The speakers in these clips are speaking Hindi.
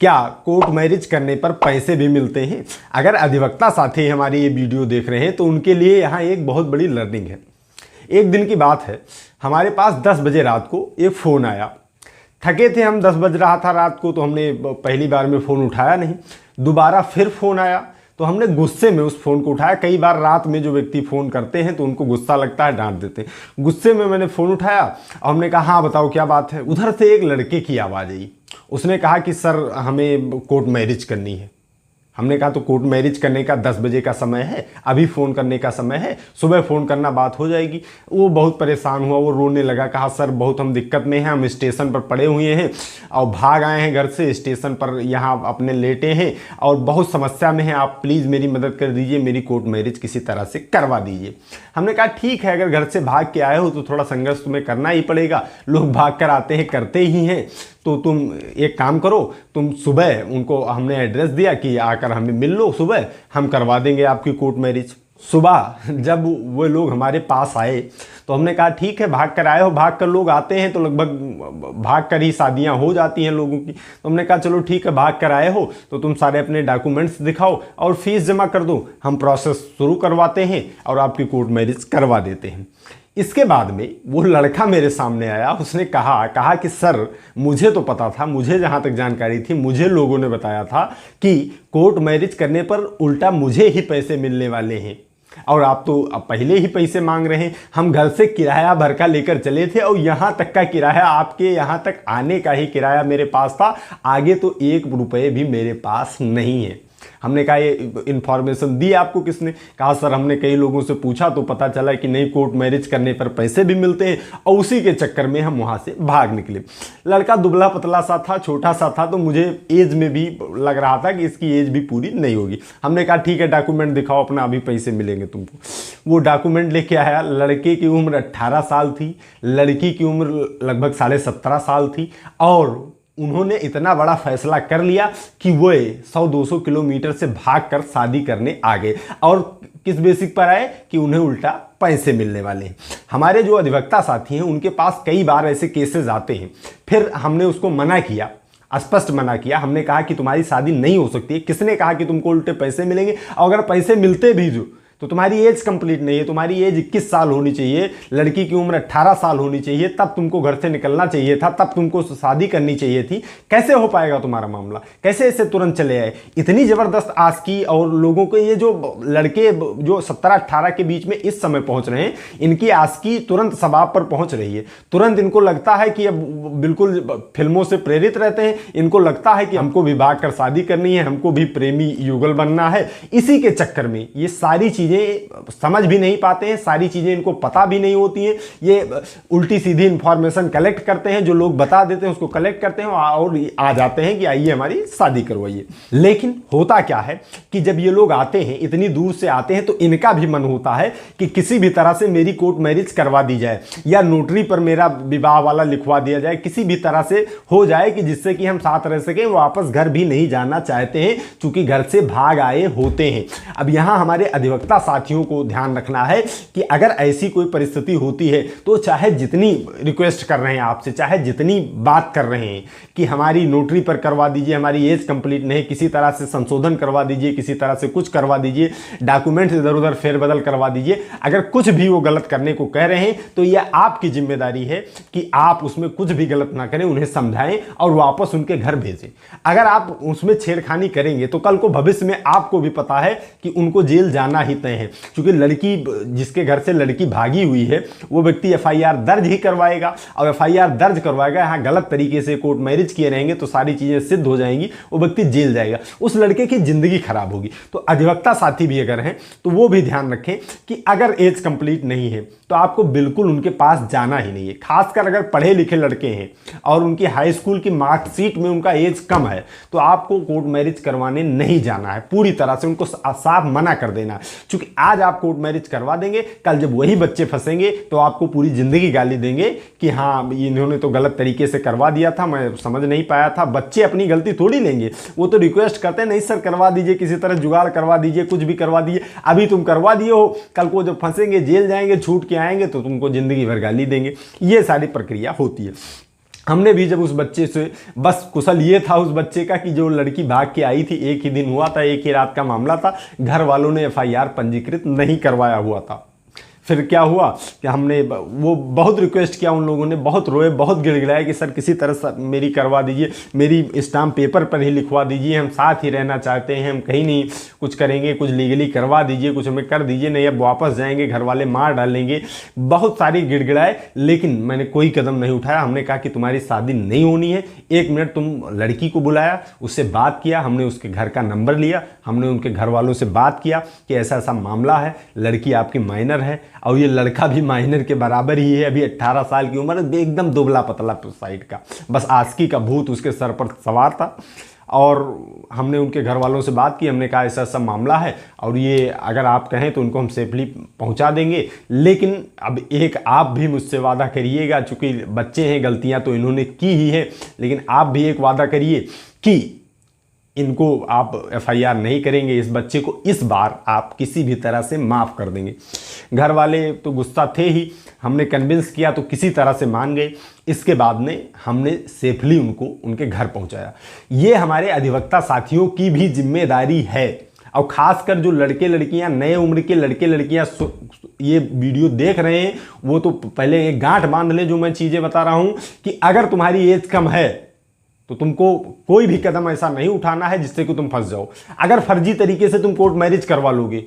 क्या कोर्ट मैरिज करने पर पैसे भी मिलते हैं? अगर अधिवक्ता साथी हमारी ये वीडियो देख रहे हैं तो उनके लिए यहाँ एक बहुत बड़ी लर्निंग है। एक दिन की बात है, हमारे पास 10 बजे रात को एक फ़ोन आया। थके थे हम, 10 बज रहा था रात को, तो हमने पहली बार में फ़ोन उठाया नहीं। दोबारा फिर फ़ोन आया तो हमने गुस्से में उस फ़ोन को उठाया। कई बार रात में जो व्यक्ति फ़ोन करते हैं तो उनको गुस्सा लगता है, डांट देते हैं। गुस्से में मैंने फ़ोन उठाया और हमने कहा हाँ बताओ क्या बात है। उधर से एक लड़के की आवाज़ आई। उसने कहा कि सर हमें कोर्ट मैरिज करनी है। हमने कहा तो कोर्ट मैरिज करने का 10 बजे का समय है, अभी फ़ोन करने का समय है, सुबह फ़ोन करना बात हो जाएगी। वो बहुत परेशान हुआ, वो रोने लगा, कहा सर बहुत हम दिक्कत में हैं, हम स्टेशन पर पड़े हुए हैं और भाग आए हैं घर से, स्टेशन पर यहाँ अपने लेटे हैं और बहुत समस्या में हैं, आप प्लीज़ मेरी मदद कर दीजिए, मेरी कोर्ट मैरिज किसी तरह से करवा दीजिए। हमने कहा ठीक है, अगर घर से भाग के आए हो तो थोड़ा संघर्ष तुम्हें करना ही पड़ेगा, लोग भाग कर आते हैं, करते ही हैं। तो तुम एक काम करो, तुम सुबह उनको हमने एड्रेस दिया कि आकर हमें मिल लो, सुबह हम करवा देंगे आपकी कोर्ट मैरिज। सुबह जब वो लोग हमारे पास आए तो हमने कहा ठीक है, भाग कर आए हो, भाग कर लोग आते हैं तो लगभग भाग कर ही शादियां हो जाती हैं लोगों की। तो हमने कहा चलो ठीक है, भाग कर आए हो तो तुम सारे अपने डॉक्यूमेंट्स दिखाओ और फीस जमा कर दो, हम प्रोसेस शुरू करवाते हैं और आपकी कोर्ट मैरिज करवा देते हैं। इसके बाद में वो लड़का मेरे सामने आया, उसने कहा कि सर मुझे तो पता था, मुझे जहाँ तक जानकारी थी, मुझे लोगों ने बताया था कि कोर्ट मैरिज करने पर उल्टा मुझे ही पैसे मिलने वाले हैं और आप तो अब पहले ही पैसे मांग रहे हैं। हम घर से किराया भर का लेकर चले थे और यहाँ तक का किराया, आपके यहाँ तक आने का ही किराया मेरे पास था, आगे तो 1 रुपये भी मेरे पास नहीं है। हमने कहा ये इन्फॉर्मेशन दी आपको किसने? कहा सर हमने कई लोगों से पूछा तो पता चला कि नहीं, कोर्ट मैरिज करने पर पैसे भी मिलते हैं, और उसी के चक्कर में हम वहाँ से भाग निकले। लड़का दुबला पतला सा था, छोटा सा था, तो मुझे एज में भी लग रहा था कि इसकी एज भी पूरी नहीं होगी। हमने कहा ठीक है, डॉक्यूमेंट दिखाओ अपना, अभी पैसे मिलेंगे तुमको। वो डॉक्यूमेंट लेके आया। लड़के की उम्र 18 साल थी, लड़की की उम्र लगभग 17.5 साल थी और उन्होंने इतना बड़ा फैसला कर लिया कि वो 100-200 किलोमीटर से भागकर शादी करने आ गए। और किस बेसिक पर आए कि उन्हें उल्टा पैसे मिलने वाले हैं। हमारे जो अधिवक्ता साथी हैं उनके पास कई बार ऐसे केसेस आते हैं। फिर हमने उसको मना किया, स्पष्ट मना किया। हमने कहा कि तुम्हारी शादी नहीं हो सकती है। किसने कहा कि तुमको उल्टे पैसे मिलेंगे? और अगर पैसे मिलते भी जो तो तुम्हारी एज कंप्लीट नहीं है, तुम्हारी एज 21 साल होनी चाहिए, लड़की की उम्र 18 साल होनी चाहिए, तब तुमको घर से निकलना चाहिए था, तब तुमको शादी करनी चाहिए थी। कैसे हो पाएगा तुम्हारा मामला? कैसे ऐसे तुरंत चले आए? इतनी ज़बरदस्त आस्की। और लोगों को ये जो लड़के जो 17-18 के बीच में इस समय पहुंच रहे हैं, इनकी आस्की तुरंत सबाब पर पहुंच रही है। तुरंत इनको लगता है कि अब बिल्कुल फिल्मों से प्रेरित रहते हैं, इनको लगता है कि हमको भी भाग कर शादी करनी है, हमको भी प्रेमी युगल बनना है। इसी के चक्कर में ये सारी चीज़ें समझ भी नहीं पाते हैं, सारी चीज़ें इनको पता भी नहीं होती हैं। ये उल्टी सीधी इंफॉर्मेशन कलेक्ट करते हैं, जो लोग बता देते हैं उसको कलेक्ट करते हैं और आ जाते हैं कि आइए हमारी शादी करवाइए। लेकिन होता क्या है कि जब ये लोग आते हैं, इतनी दूर से आते हैं, तो इनका भी मन होता है कि किसी भी तरह से मेरी कोर्ट मैरिज करवा दी जाए या नोटरी पर मेरा विवाह वाला लिखवा दिया जाए, किसी भी तरह से हो जाए कि जिससे कि हम साथ रह सकें। वापस घर भी नहीं जाना चाहते हैं चूंकि घर से भाग आए होते हैं। अब यहाँ हमारे अधिवक्ता साथियों को ध्यान रखना है कि अगर ऐसी कोई परिस्थिति होती है तो चाहे जितनी रिक्वेस्ट कर रहे हैं आपसे, चाहे जितनी बात कर रहे हैं कि हमारी नोटरी पर करवा दीजिए, हमारी एज कंप्लीट नहीं, किसी तरह से संशोधन करवा दीजिए, किसी तरह से कुछ करवा दीजिए, डॉक्यूमेंट्स इधर उधर फेरबदल करवा दीजिए, अगर कुछ भी वो गलत करने को कह रहे हैं तो यह आपकी जिम्मेदारी है कि आप उसमें कुछ भी गलत ना करें, उन्हें समझाएं और वापस उनके घर भेजें। अगर आप उसमें छेड़खानी करेंगे तो कल को भविष्य में आपको भी पता है कि उनको जेल जाना ही तय है, क्योंकि लड़की जिसके घर से लड़की भागी हुई है वो व्यक्ति एफआईआर दर्ज ही करवाएगा और एफआईआर दर्ज करवाएगा। यहाँ गलत तरीके से कोर्ट मैरिज किए रहेंगे तो सारी चीजें सिद्ध हो जाएंगी, वो व्यक्ति जेल जाएगा, उस लड़के की जिंदगी खराब होगी। तो अधिवक्ता साथी भी अगर हैं तो वो भी ध्यान रखें कि अगर एज कंप्लीट नहीं है तो आपको बिल्कुल उनके पास जाना ही नहीं है। खासकर अगर पढ़े लिखे लड़के हैं और उनकी हाई स्कूल की मार्कशीट में उनका एज कम है तो आपको कोर्ट मैरिज करवाने नहीं जाना है। पूरी तरह से उनको साफ मना कर देना है, क्योंकि आज आप कोर्ट मैरिज करवा देंगे, कल जब वही बच्चे फंसेंगे तो आपको पूरी जिंदगी गाली देंगे कि हाँ इन्होंने तो गलत तरीके से करवा दिया था, मैं समझ नहीं पाया था। बच्चे अपनी गलती थोड़ी लेंगे, वो तो रिक्वेस्ट करते हैं नहीं सर करवा दीजिए, किसी तरह जुगाड़ करवा दीजिए, कुछ भी करवा दीजिए। अभी तुम करवा दिए हो, कल को जब फंसेंगे जेल जाएंगे, छूट के आएंगे तो तुमको जिंदगी भर गाली देंगे। ये सारी प्रक्रिया होती है। हमने भी जब उस बच्चे से, बस कुशल ये था उस बच्चे का कि जो लड़की भाग के आई थी, एक ही दिन हुआ था, एक ही रात का मामला था, घर वालों ने एफआईआर पंजीकृत नहीं करवाया हुआ था। फिर क्या हुआ कि हमने वो बहुत रिक्वेस्ट किया, उन लोगों ने बहुत रोए, बहुत गिड़गिड़ाए कि सर किसी तरह से मेरी करवा दीजिए, मेरी स्टाम्प पेपर पर ही लिखवा दीजिए, हम साथ ही रहना चाहते हैं, हम कहीं नहीं कुछ करेंगे, कुछ लीगली करवा दीजिए, कुछ हमें कर दीजिए, नहीं अब वापस जाएंगे, घर वाले मार डालेंगे। बहुत सारी गिड़गिड़ाए, लेकिन मैंने कोई कदम नहीं उठाया। हमने कहा कि तुम्हारी शादी नहीं होनी है, 1 मिनट तुम लड़की को बुलाया, उससे बात किया, हमने उसके घर का नंबर लिया, हमने उनके घर वालों से बात किया कि ऐसा ऐसा मामला है, लड़की आपकी माइनर है और ये लड़का भी माइनर के बराबर ही है, अभी 18 साल की उम्र है, एकदम दुबला पतला साइड का, बस आस्की का भूत उसके सर पर सवार था। और हमने उनके घर वालों से बात की, हमने कहा ऐसा ऐसा मामला है और ये अगर आप कहें तो उनको हम सेफली पहुंचा देंगे, लेकिन अब एक आप भी मुझसे वादा करिएगा, चूँकि बच्चे हैं, गलतियां तो इन्होंने की ही है, लेकिन आप भी एक वादा करिए कि इनको आप एफआईआर नहीं करेंगे, इस बच्चे को इस बार आप किसी भी तरह से माफ़ कर देंगे। घर वाले तो गुस्सा थे ही, हमने कन्विंस किया तो किसी तरह से मान गए। इसके बाद में हमने सेफली उनको उनके घर पहुंचाया। ये हमारे अधिवक्ता साथियों की भी जिम्मेदारी है, और ख़ासकर जो लड़के लड़कियां, नए उम्र के लड़के लड़कियां ये वीडियो देख रहे हैं, वो तो पहले एक गांठ बांध लें जो मैं चीज़ें बता रहा हूँ कि अगर तुम्हारी एज कम है तो तुमको कोई भी कदम ऐसा नहीं उठाना है जिससे कि तुम फंस जाओ। अगर फर्जी तरीके से तुम कोर्ट मैरिज करवा लोगे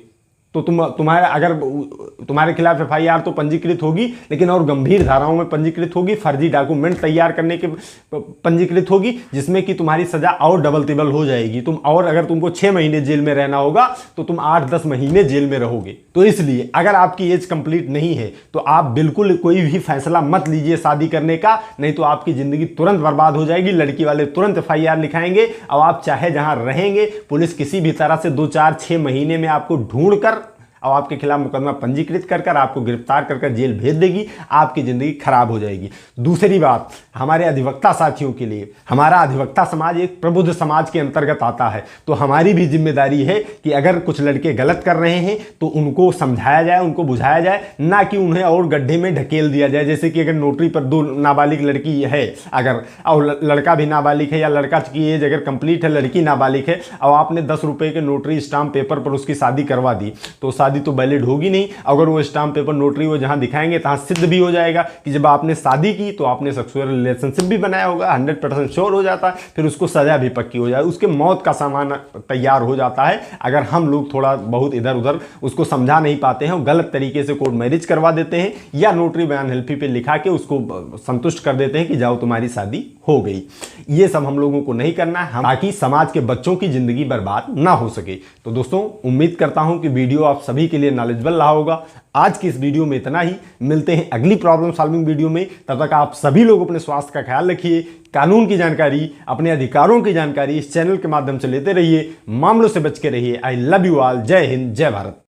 तो तुम्हारे खिलाफ एफआईआर तो पंजीकृत होगी, लेकिन और गंभीर धाराओं में पंजीकृत होगी, फर्जी डॉक्यूमेंट तैयार करने के पंजीकृत होगी, जिसमें कि तुम्हारी सजा और डबल तिबल हो जाएगी। और अगर तुमको 6 महीने जेल में रहना होगा तो तुम 8-10 महीने जेल में रहोगे। तो इसलिए अगर आपकी एज कंप्लीट नहीं है तो आप बिल्कुल कोई भी फैसला मत लीजिए शादी करने का, नहीं तो आपकी जिंदगी तुरंत बर्बाद हो जाएगी। लड़की वाले तुरंत एफआईआर लिखाएंगे और आप चाहे जहां रहेंगे, पुलिस किसी भी तरह से 2-4-6 महीने में आपको ढूंढ कर और आपके खिलाफ मुकदमा पंजीकृत कर आपको गिरफ्तार कर जेल भेज देगी, आपकी जिंदगी खराब हो जाएगी। दूसरी बात, हमारे अधिवक्ता साथियों के लिए, हमारा अधिवक्ता समाज एक प्रबुद्ध समाज के अंतर्गत आता है, तो हमारी भी जिम्मेदारी है कि अगर कुछ लड़के गलत कर रहे हैं तो उनको समझाया जाए, उनको बुझाया जाए, ना कि उन्हें और गड्ढे में ढकेल दिया जाए। जैसे कि अगर नोटरी पर 2 नाबालिग लड़की है अगर, और लड़का भी नाबालिग है, या लड़का की एज अगर कंप्लीट है, लड़की नाबालिग है, और आपने 10 रुपए के नोटरी स्टाम्प पेपर पर उसकी शादी करवा दी, तो शादी तो वैलिड होगी नहीं। अगर वो स्टाम्प पेपर नोटरी वो जहां दिखाएंगे तहां सिद्ध भी हो जाएगा कि जब आपने शादी की तो आपने सेक्सुअल रिलेशनशिप भी बनाया होगा, 100% श्योर हो जाता है, फिर उसको सजा भी पक्की हो जाए, उसके मौत का सामान तैयार हो जाता है। अगर हम लोग थोड़ा बहुत इधर उधर उसको समझा नहीं पाते हैं, गलत तरीके से कोर्ट मैरिज करवा देते हैं, या नोटरी बयान हेल्पी पे लिखा के उसको संतुष्ट कर देते हैं कि जाओ तुम्हारी शादी हो गई। ये सब हम लोगों को नहीं करना है, ताकि समाज के बच्चों की जिंदगी बर्बाद ना हो सके। तो दोस्तों, उम्मीद करता हूं कि वीडियो आप सभी के लिए नॉलेजेबल रहा होगा। आज की इस वीडियो में इतना ही, मिलते हैं अगली प्रॉब्लम सॉल्विंग वीडियो में। तब तक आप सभी लोग अपने स्वास्थ्य का ख्याल रखिए, कानून की जानकारी, अपने अधिकारों की जानकारी इस चैनल के माध्यम से लेते रहिए, मामलों से बच के रहिए। I love you all. जय हिंद, जय भारत।